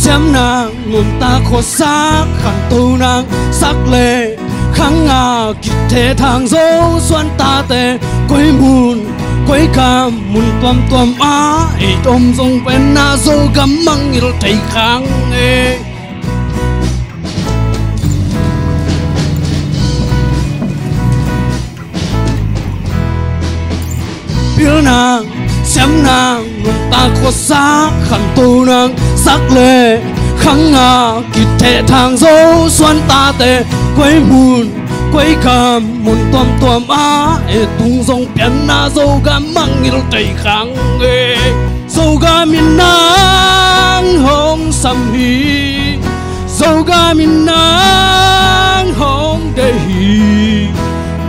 xem nàng nguồn ta khổ xác khăn tu nàng sắc lệ kháng ngà kịp thế thang dấu xuân ta tề quấy buồn quấy cam muôn tuam á ấy ôm dòng bên na dấu gắm măng yêu thấy kháng ê yêu nàng xem nàng nguồn ta khổ xác khăn tu nàng sắc lệ kháng ngà kịp thế thang dấu xuân ta tề quấy buồn quấy cam muôn tuam á ê tung dòng biển na dâu gam măng yêu tay kháng ê dâu ga min nang hong sam hi dâu ga min nang hong de hi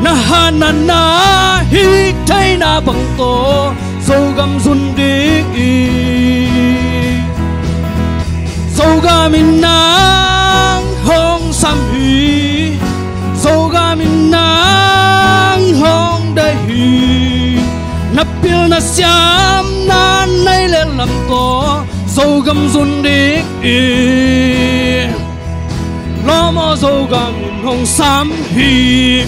na ha na hi thay na bằng to dâu gam run đi dâu ga min nang hong sam hi dâu ga min nang hong đây nắp piêu na xiam na nay lên làm to dâu gam run đi lo mò dâu ga min hong sam hi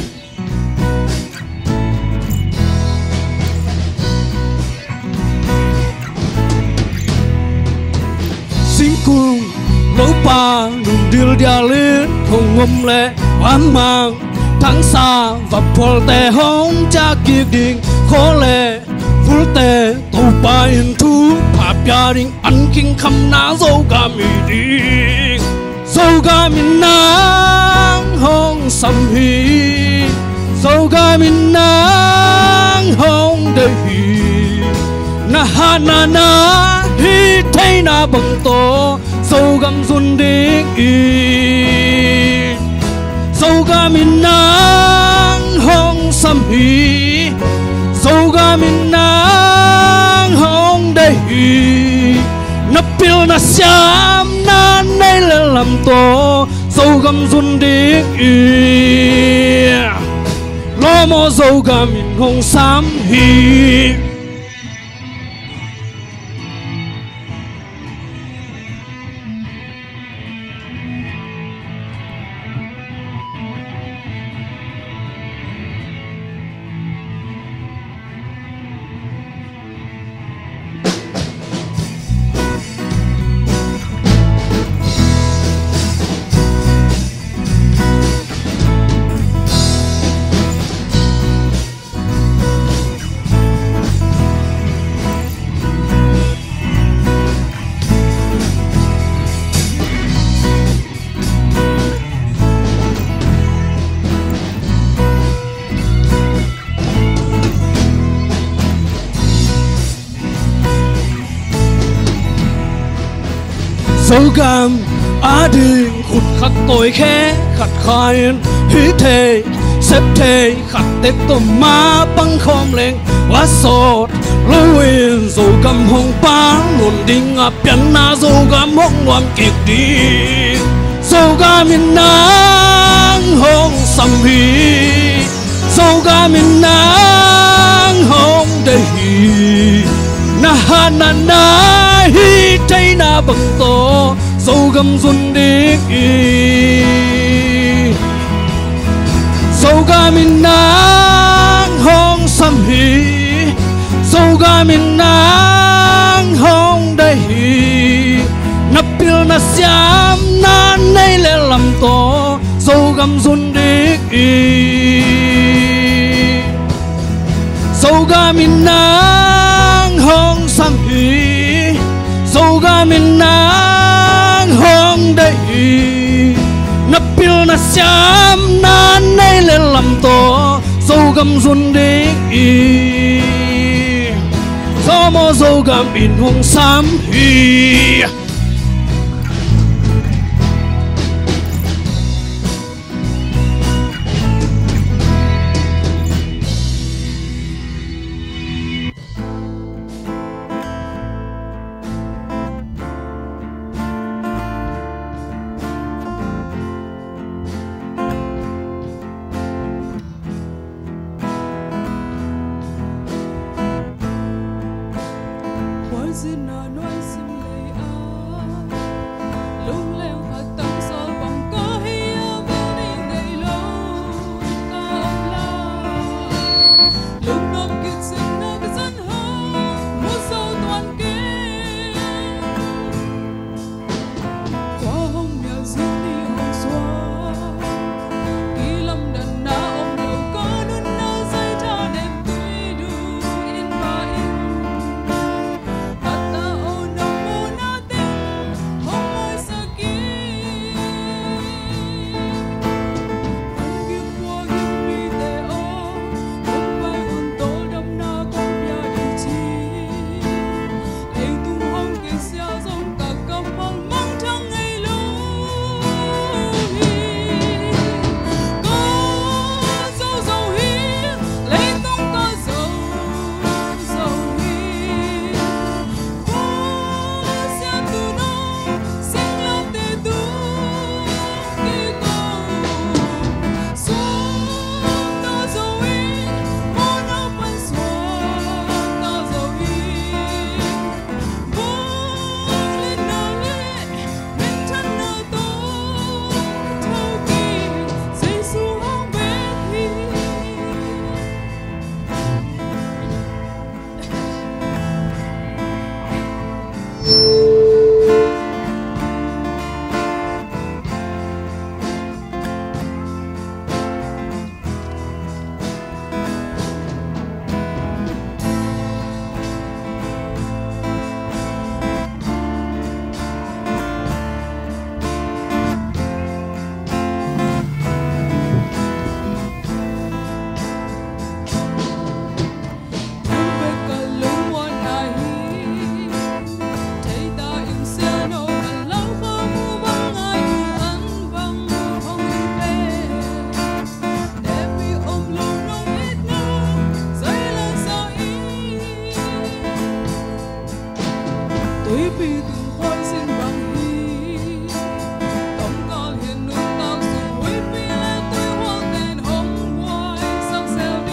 sinh cùng lỗ pa nụ điêu dia lên không ngâm lệ hoang mang tháng xa và phol tè hông cha kiệt đình khó lệ phul tè tàu ba yên thu phạp gia đình ăn kinh khăm ná dâu ga mì đi dâu ga min nang hong sam hi dâu ga min nang hong đây na ha na hi thay na bằng to dâu gam run đi dâu ga min nang hong sam hi dâu ga min nang hong đây nắp piêu na xiam na nay lên làm to dâu gam run đi lo mò dâu ga min hong sam hi dâu gam á đình khụt khắc tội khé khặt khai hí thề xếp thề khặt tết tôm má băng khom lên quá sọt lâu yên dâu gam hong pa luôn đinh à biển na dâu gam hong loam kiệt đi dâu gam min nang hong sam hi dâu gam min nang hong đây na ha na hi thay na bằng to dâu gam run đi dâu ga min nang hong sam hi dâu ga min nang hong đây nắp piêu na xiam na nay lên làm to dâu gam run đi dâu ga min nang hong sam hi dâu ga min nang hong đây nắp piêu na xiam na nay lên làm to dâu gam run đi gió mò dâu gam min hong sam hi 必定開心容易。感覺現亂到時會變了對我哋空壞生少啲，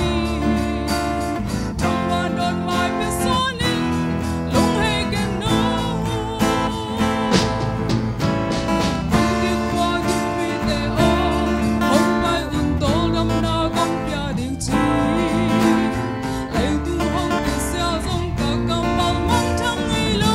將話斷壞別所念，攏係嘅怒。không biết qua giúp video không phải ủn tố đâm na con bia điều chi lấy tu không thể xeo giống cả cầm bằng mong thăng nghi lâu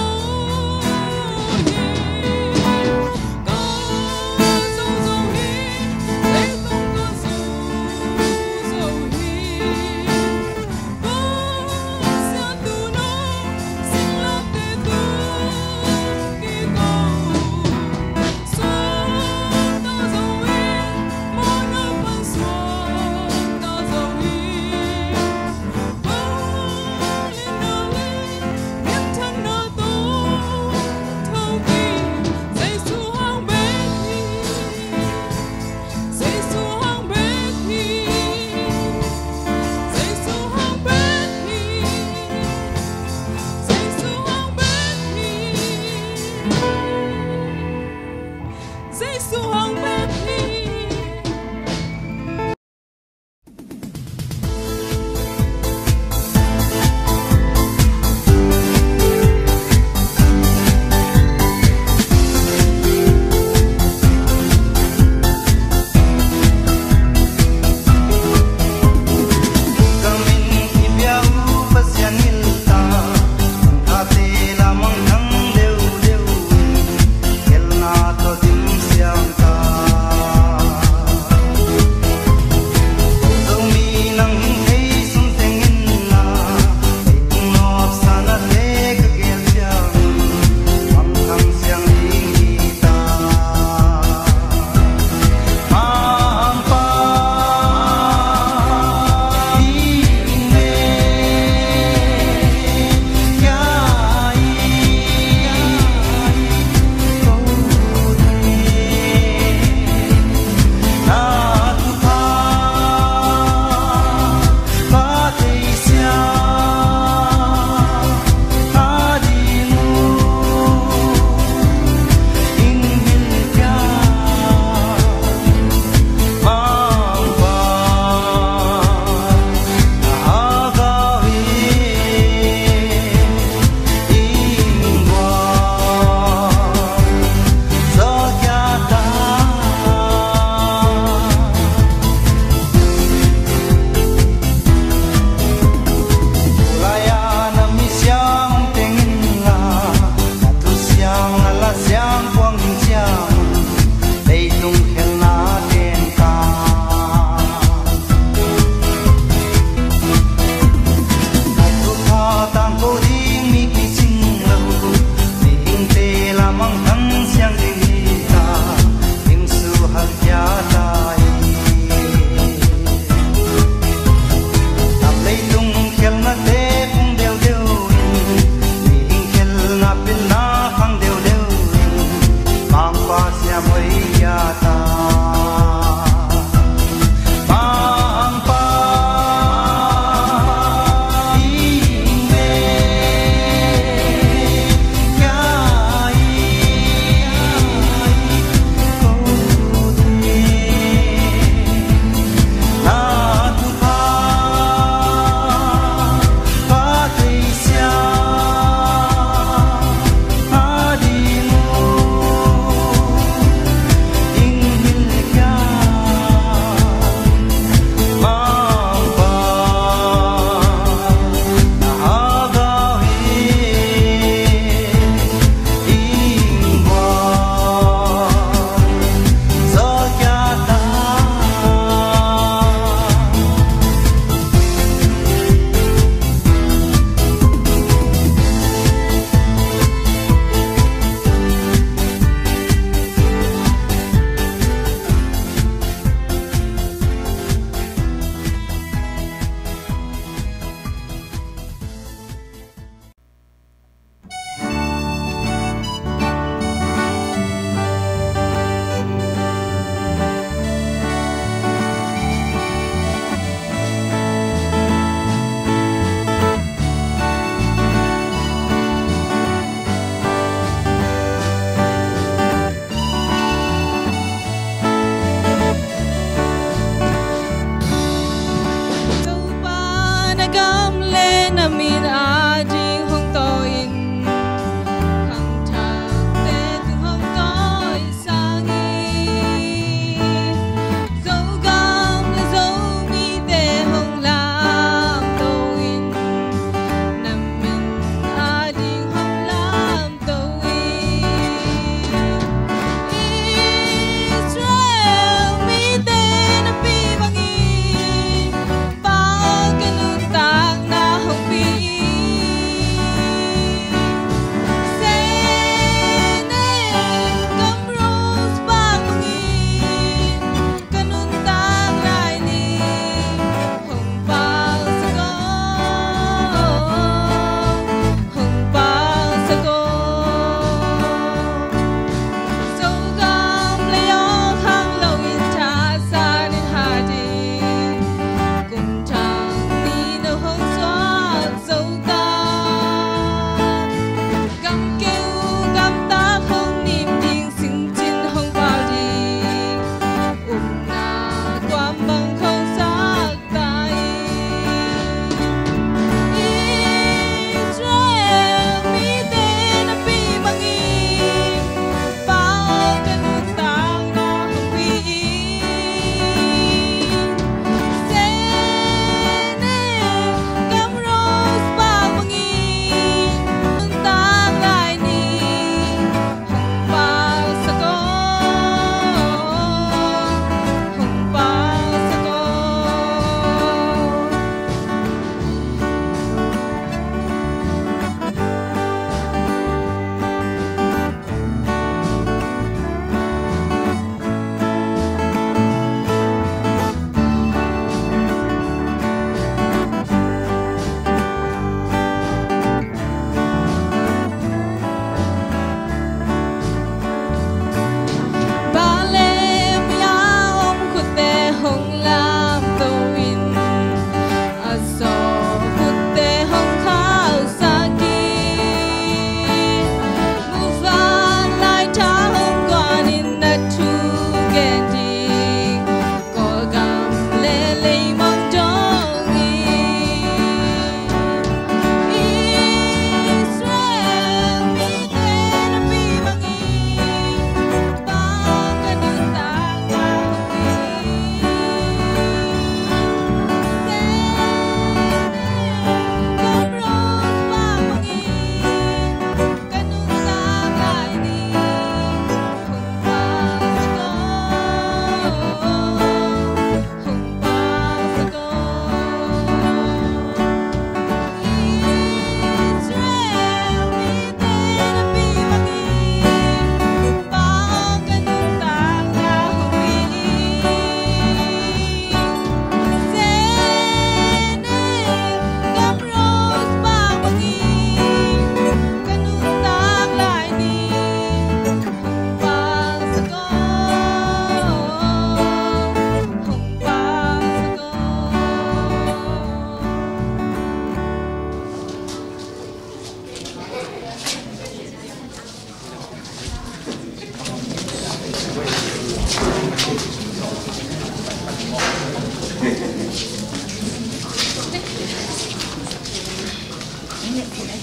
Hãy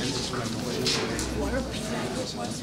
subscribe cho kênh Ghiền Mì Gõ để không bỏ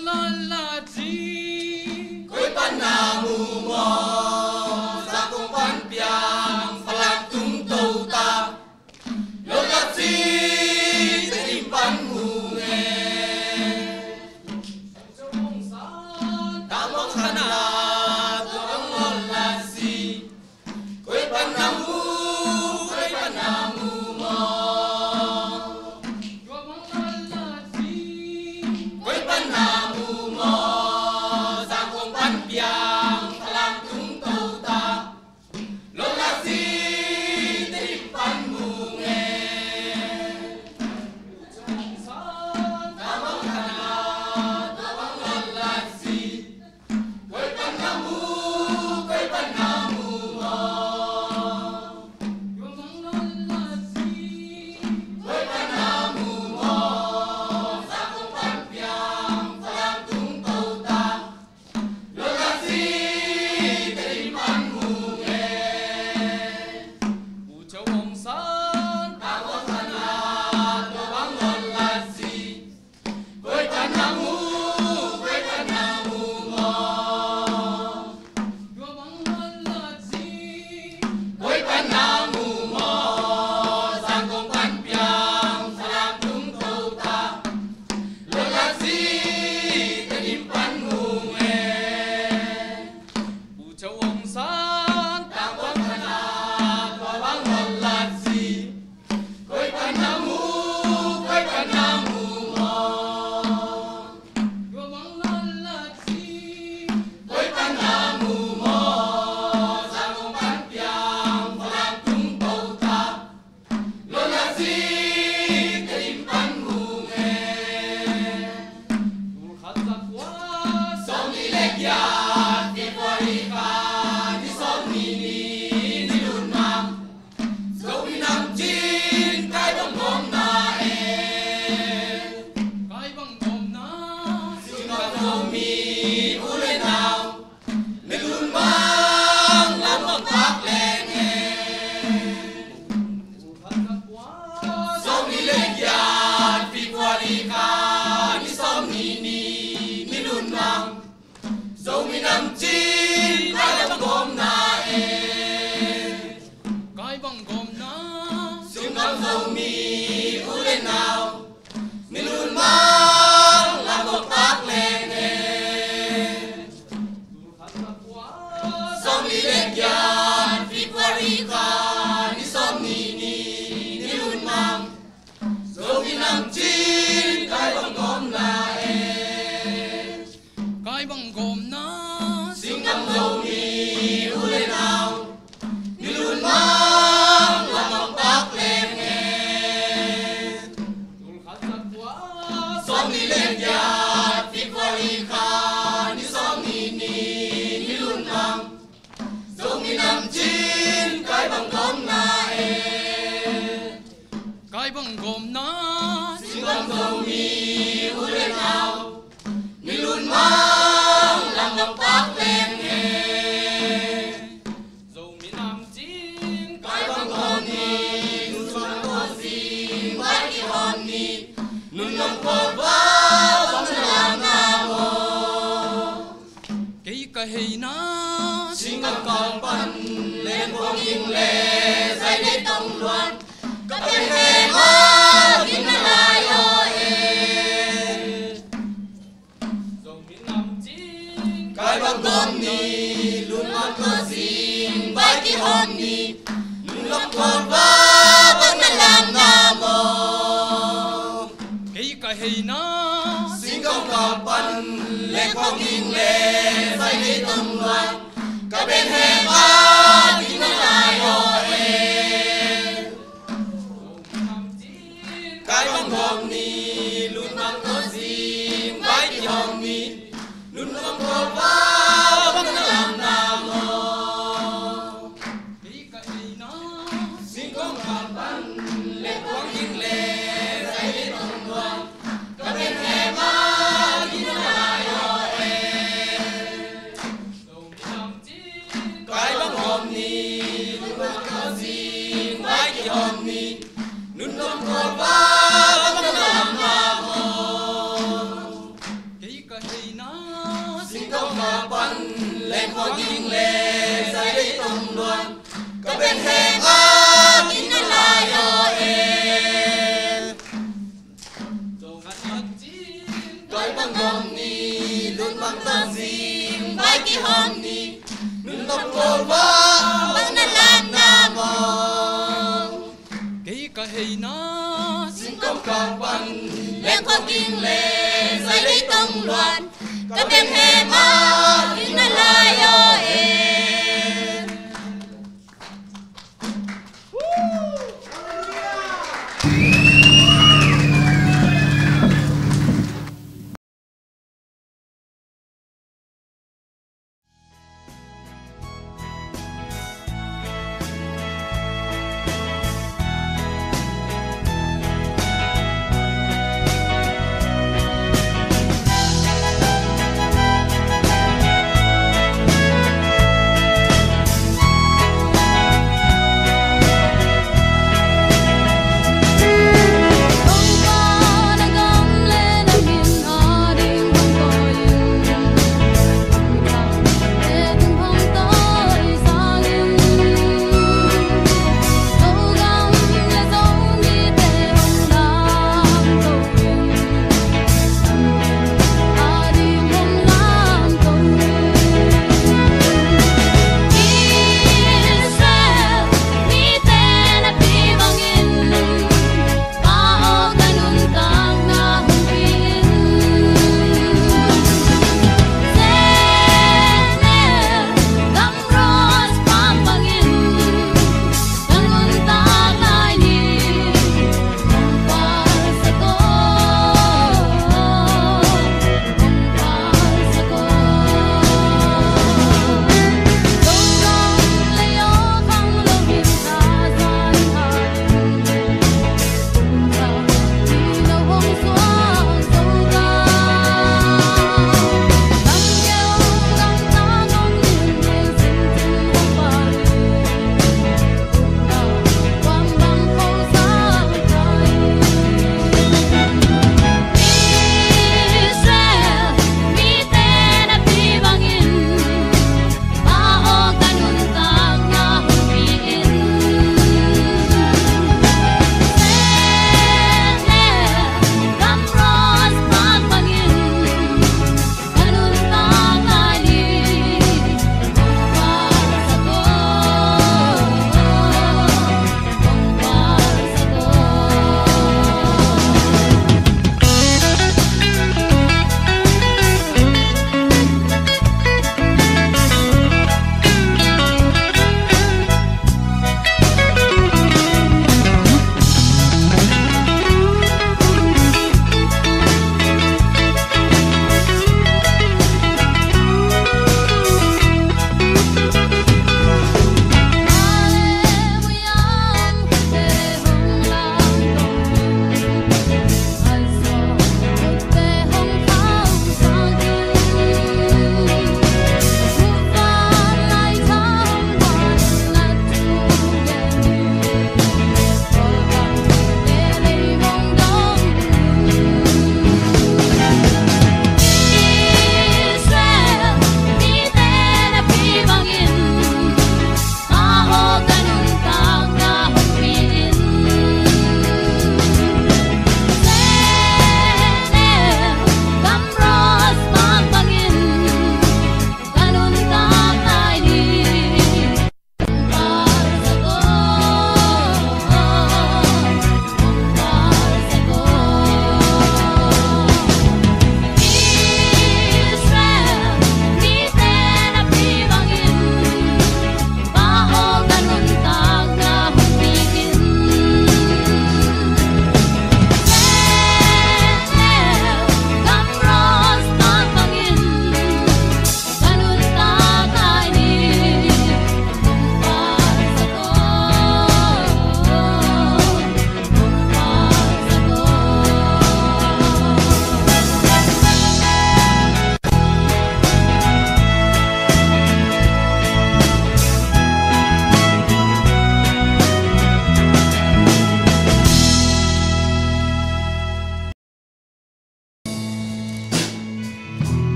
lỡ những video hấp dẫn. cái hay nó xin công cọp bần lên phong kinh lệ dây đi tung loạn cả bên hè ba kinh lại rồi cái băng hòm ni luôn băng có gì vãi thì hòm ni luôn băng có ba băng nó làm nào xin công cọp bần lên phong kinh lệ dây đi tung loạn cả bên hè ba kinh lại rồi cái băng hòm ni luôn băng có gì vãi thì hòm ni luôn băng có ba băng nó làm nào xin công cọp bần lên phong kinh lệ dây đi tung loạn cả bên hè ba kinh lại rồi cái băng hòm ni luôn băng tơ gì vãi cái hòm ni luôn băng có ba băng nó làm nào cái hay nó xin công cọp bần lên phong kinh lệ dây đi tung loạn cả bên hè ba kinh lại rồi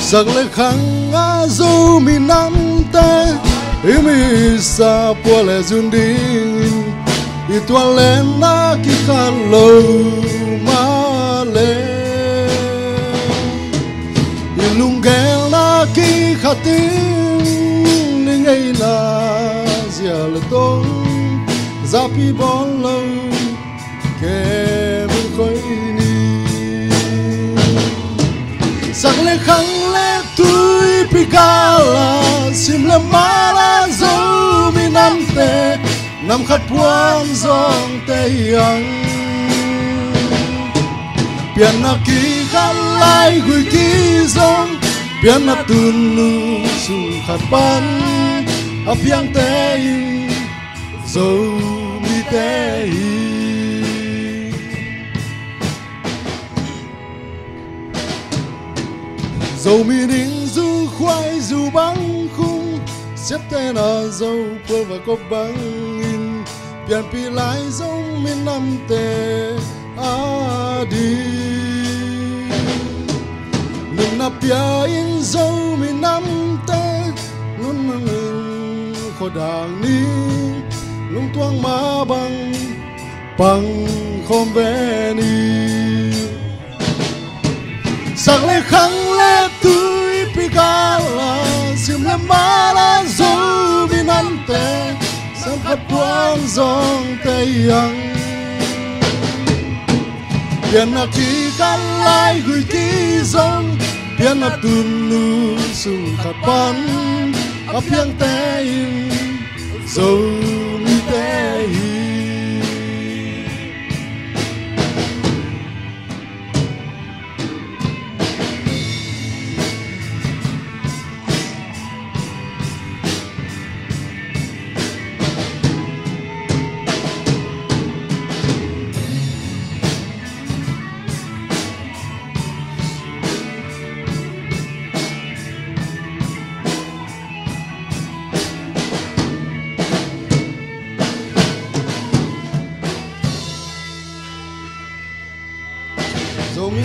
Sắc lệ khăng á dâu mi nắm tê mi sa po lệ dun ding i tua lên na ki khan lâu ma lệ i lung gel na ki khatin ni ngay na zia le tong zapi bon lâu ke min khoi ni sắc lệ khăng lệ tui pigala sim le mala zo mi nam te nam khát buông dòng tây yang biển na ki khát lai gửi ki dòng biển na tun nu sung khát ban ap yang tây zo mi tây dầu mi đinh du khoai du băng khung xếp tên là dâu quê và có băng in biển pi lái giống mi năm tê a đi mình na pia in dâu mi năm tê luôn mình khó đàng ni lung tuang ma bằng không về ni sắc lệ khăng lệ tui pigala sim le mala zo binante sam khát buông dòng tây yang biển na ki khát lai gửi ki dòng biển na tun nu sung khát ban ap yang tây zo mi tây dầu mi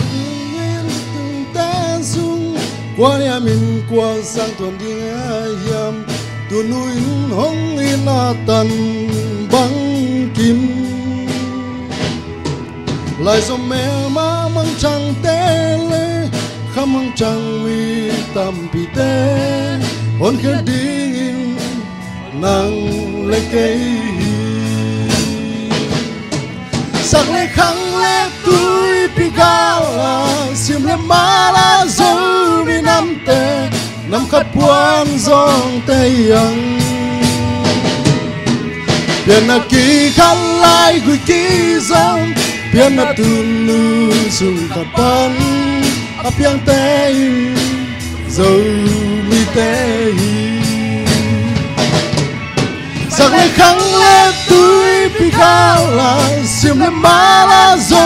yên từng ta dung qua nhà mình qua sang tuần đi hiam tuần núi hong in na tần băng kim lại dầu mẹ má mang trăng tê lê khăm mang trăng mi tam pi tê hôn khét đi in nàng lê cây sắc lệ khăng lệ tui pigala sim le mala zo mi nam te nam khát buông dòng tây yang biển na ki khát lai gửi ki dòng biển na tun nu sung khát ban ap yang tây zo mi tây sắc lệ khăng lệ tui pigala sim le mala zo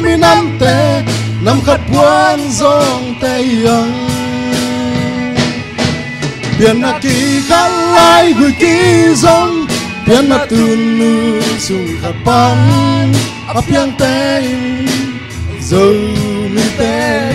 mi nam te nam khát buông dòng tây yang biển na ki khát lai gửi ki dòng biển na tun nu sung khát ban ap yang tây zo mi tây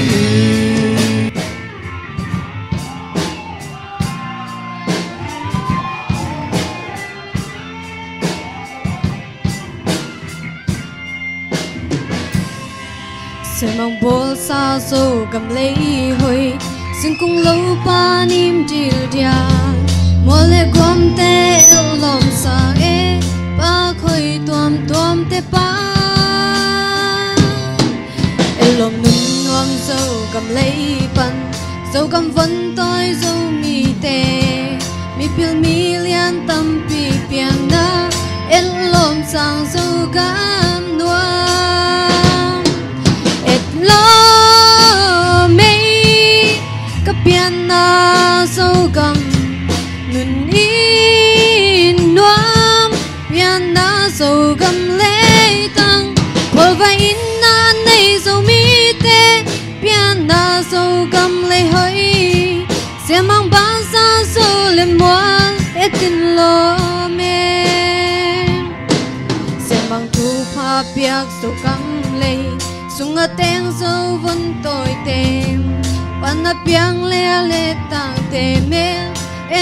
sẽ mong bố sao dù cầm lấy hồi xin cùng lâu ba niềm chiều dia mỗi lệ gom te lòng sa e ba khơi tuam te ba lòng nung ngon dâu cầm lấy pan dâu cầm vẫn tôi dâu mi te mi pil mi lian tâm pi piang na lòng sang dâu gam noa lo me kapiana so gam nun in nuam piana so gam le tang ko vai in na nei so mi te piana so gam le hoi se mang ba sa so le moan etin lo me se mang tu pha piak so gam le sunga teng so vun tôi tem pan na piang le tang te me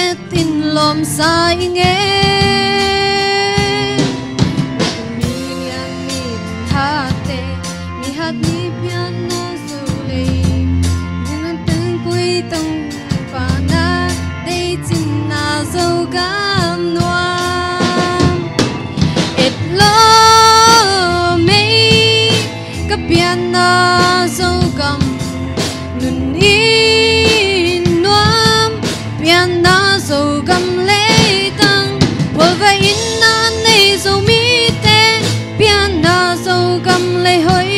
etin lom sai nge mi lian mi ha te mi hat ni piano su le nan từng quy tông pa na de chin na zo gam noam et lo me ka piano zo gam nun in noam piano zo gam le tang pol va in na nei zo mi te piano zo gam le hoi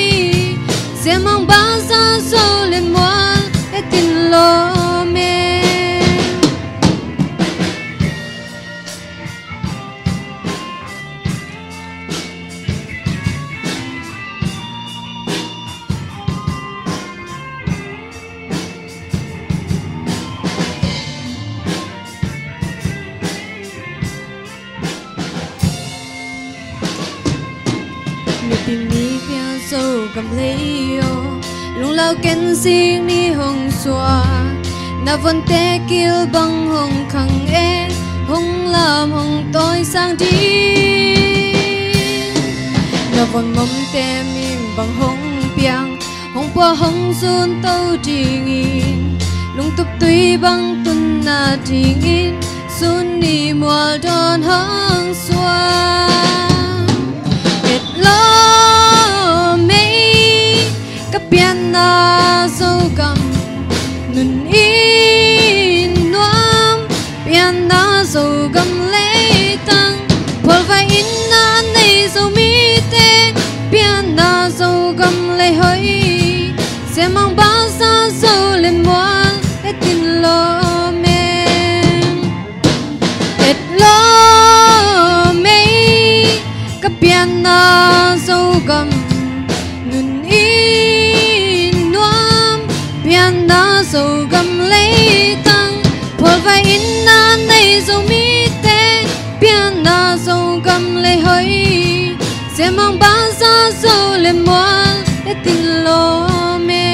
se mang ba sa so le moi etin lo me tình ni pia sâu cầm lấy yo lung lao ken sing ni hong xóa na vân te kil băng hong khang e hong lam hong tôi sang đi na vân mom te min băng hong piang hong po hong sun tàu trình in lung tup tui băng tun na trình in sun ni mual don hong xóa lo me ka piano zo gam nun in noam piano zo gam le tang pol vai in na nei zo mi te piano zo gam le hoi se mang ba sa zo le moi etin lo me et lo me ka piano zo gam nun in noam piano zo gam le tang pol vai in na nei zo mi te piano zo gam le hoi se mang ba sa zo le moi etin lo me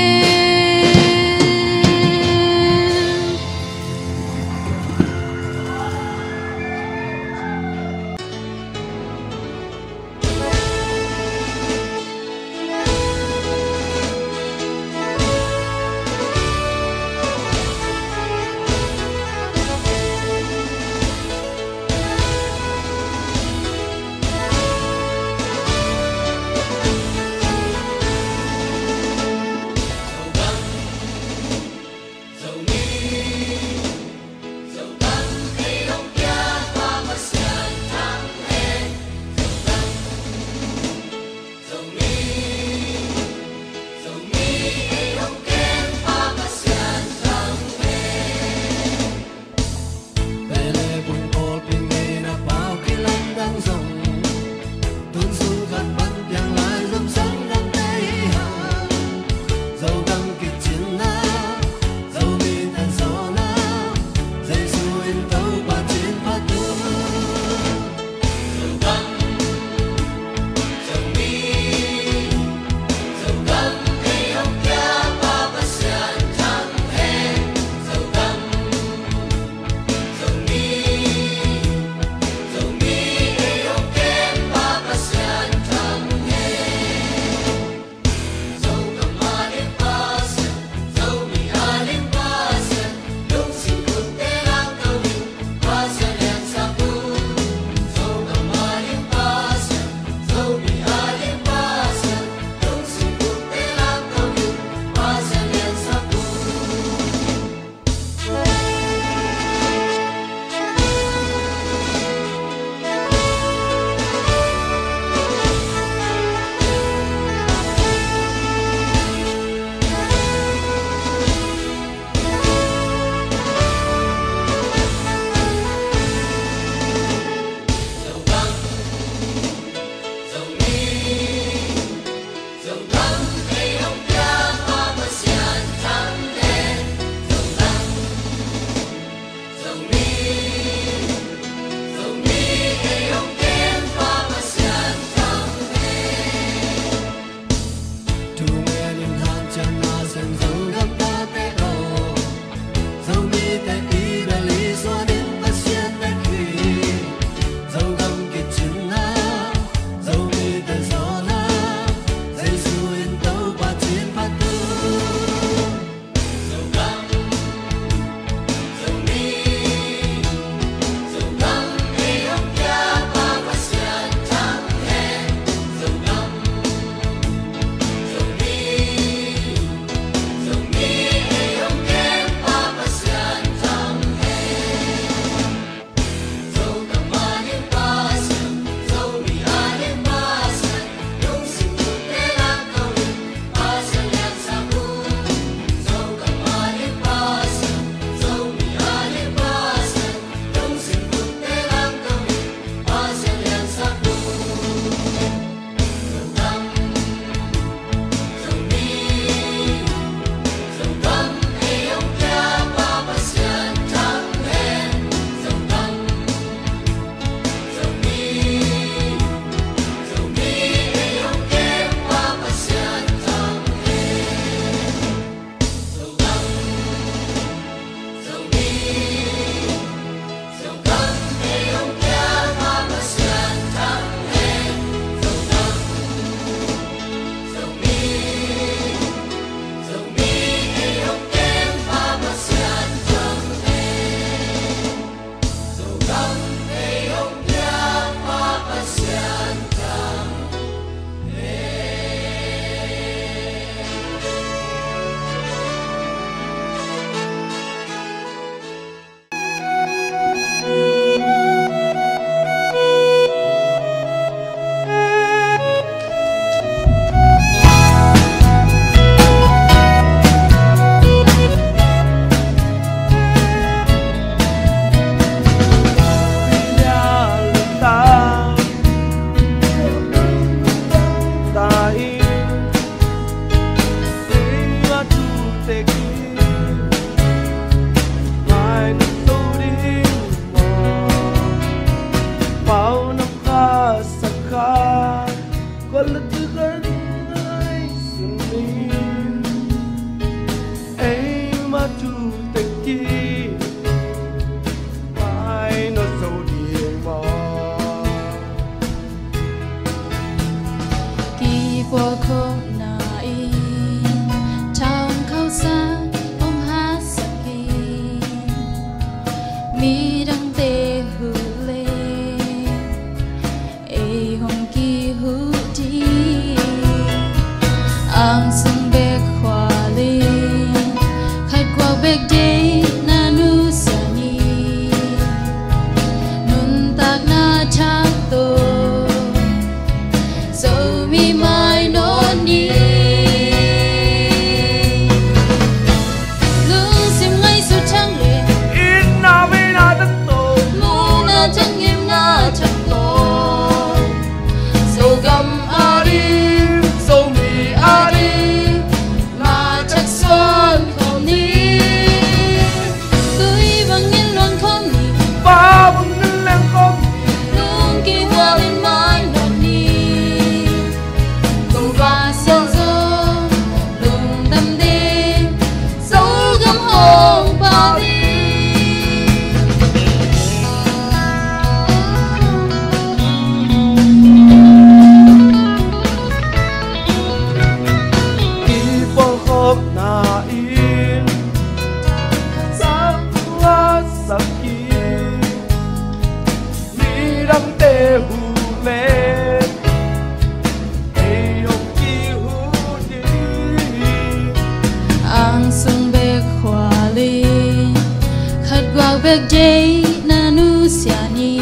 birthday na nu siani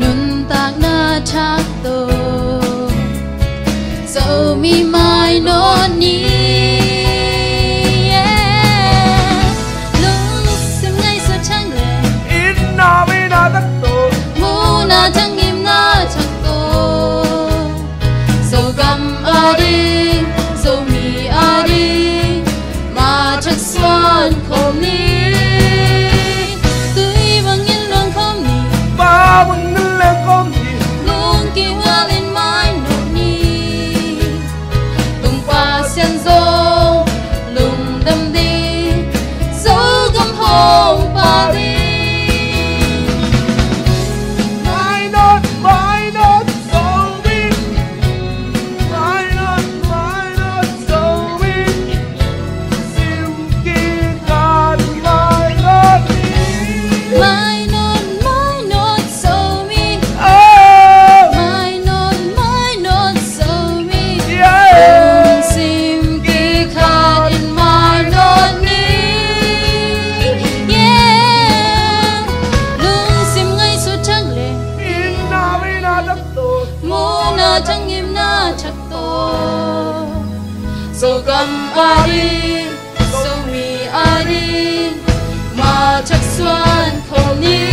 nun tak na chak to so mi mai no ni lung sim ngay so chang le in na mi na tak to mu na chang im na chak to so gam adi so mi adi ma chak swan khom ni ba mừng lên con gì luôn kêu hoa lên mái nụ ni tung qua sen rô lùng đâm đi dấu gấm hồng ba đi mai nốt dấu bi mai nốt dấu bi sim kia cạn mai nốt đi mai nốt sâu mi mai nốt sâu mi lùng sim kỳ khát in mai nốt ni yeah lùng sim ngay số trắng lệ in na mi na tak to mu na chẳng im na chắc to so gam adi so mi adi ma chắc xuân khổ ni